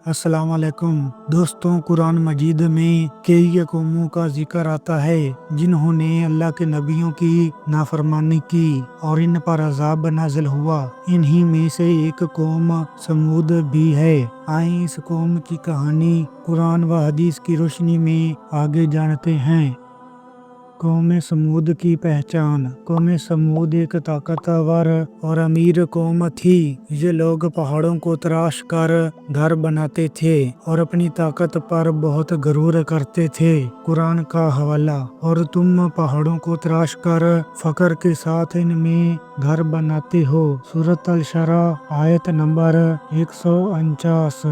अस्सलाम वालेकुम दोस्तों, कुरान मजीद में कई कौमों का जिक्र आता है जिन्होंने अल्लाह के नबियों की नाफरमानी की और इन पर अजाब नाज़िल हुआ। इन्हीं में से एक कौम समूद भी है। आइए इस कौम की कहानी कुरान व हदीस की रोशनी में आगे जानते हैं। कौम समूद की पहचान। कौम समूद एक ताकतवर और अमीर कौम थी। ये लोग पहाड़ों को तराश कर घर बनाते थे और अपनी ताकत पर बहुत गरूर करते थे। कुरान का हवाला। और तुम पहाड़ों को तराश कर फकर के साथ इनमें घर बनाते हो। सूरत अल-शरा आयत नंबर 149।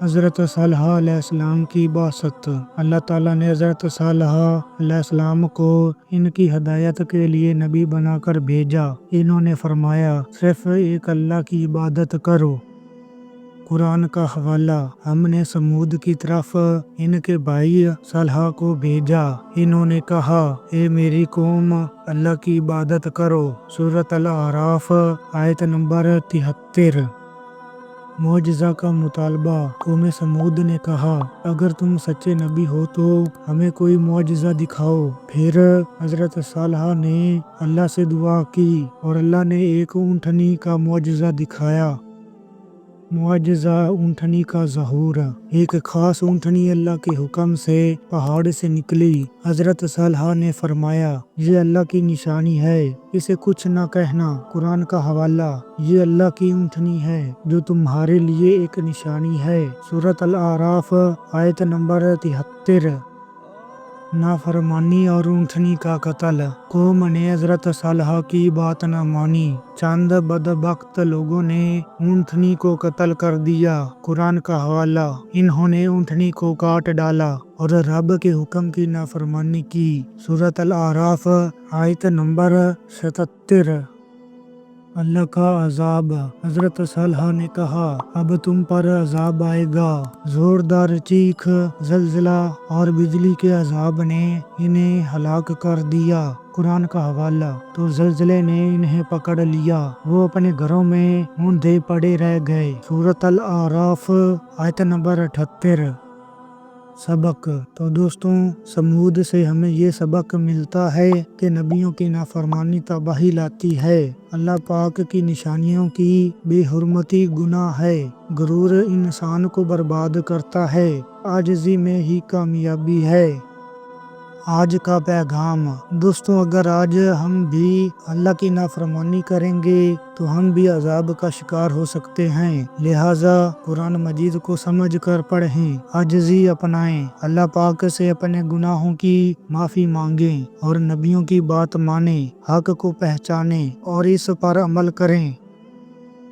हज़रत सालेह अलैहिस्सलाम की बासत। अल्लाह ताला ने हज़रत सालेह अलैहिस्सलाम को इनकी हिदायत के लिए नबी बनाकर भेजा। इन्होंने फरमाया, सिर्फ एक अल्लाह की इबादत करो। कुरान का हवाला। हमने समूद की तरफ इनके भाई सालेह को भेजा। इन्होंने कहा, ए मेरी कौम, अल्लाह की इबादत करो। सूरत अल-आराफ आयत नंबर 73। मुआजिज़ा का मुतालबा। कौम समूद ने कहा, अगर तुम सच्चे नबी हो तो हमें कोई मुआजिज़ा दिखाओ। फिर हज़रत सालेह ने अल्लाह से दुआ की और अल्लाह ने एक ऊँटनी का मुआजिज़ा दिखाया। मुआजिज़ा ऊँटनी का ज़हूर। एक खास ऊँटनी अल्लाह के हुक्म से पहाड़ से निकली। हज़रत सालेह ने फरमाया, ये अल्लाह की निशानी है, इसे कुछ न कहना। कुरान का हवाला। ये अल्लाह की ऊँटनी है जो तुम्हारे लिए एक निशानी है। सूरत अल-आराफ आयत नंबर 73। नाफरमानी और ऊँटनी का कत्ल। कौम ने हज़रत सालेह की बात न मानी। चंद बदबख्त लोगों ने ऊँटनी को कत्ल कर दिया। कुरान का हवाला। इन्होंने ऊँटनी को काट डाला और रब के हुक्म की नाफरमानी की। सूरत अल-आराफ आयत नंबर 77। अल्लाह का अजाब। हज़रत सालेह ने कहा, अब तुम पर अजाब आएगा। जोरदार चीख, जलजिला और बिजली के अजाब ने इन्हें हलाक कर दिया। कुरान का हवाला। तो जलजिले ने इन्हें पकड़ लिया। वो अपने घरों में मूंधे पड़े रह गए। सूरत अल-आराफ आयत नंबर 78। सबक। तो दोस्तों, समूद से हमें ये सबक मिलता है कि नबियों की नाफरमानी तबाही लाती है। अल्लाह पाक की निशानियों की बेहुरमती गुनाह है। गुरूर इंसान को बर्बाद करता है। आजिज़ी में ही कामयाबी है। आज का पैगाम। दोस्तों, अगर आज हम भी अल्लाह की नाफरमानी करेंगे तो हम भी अजाब का शिकार हो सकते हैं। लिहाजा कुरान मजीद को समझ कर पढ़ें, आजिज़ी अपनाएं, अल्लाह पाक से अपने गुनाहों की माफ़ी मांगें और नबियों की बात मानें, हक को पहचानें और इस पर अमल करें।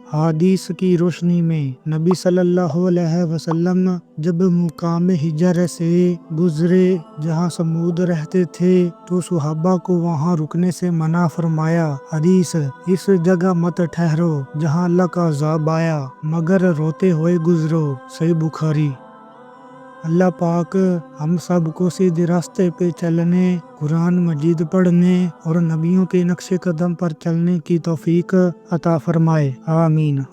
हदीस की रोशनी में नबी सल्लल्लाहु अलैहि वसल्लम जब मुकाम हिजर से गुजरे जहां समूद रहते थे तो सुहाबा को वहां रुकने से मना फरमाया। हदीस, इस जगह मत ठहरो जहां अल्लाह का अज़ाब आया, मगर रोते हुए गुजरो। सही बुखारी। अल्लाह पाक हम सब को सीधे रास्ते पे चलने, कुरान मजीद पढ़ने और नबियों के नक्शे कदम पर चलने की तौफीक अता फरमाए। आमीन।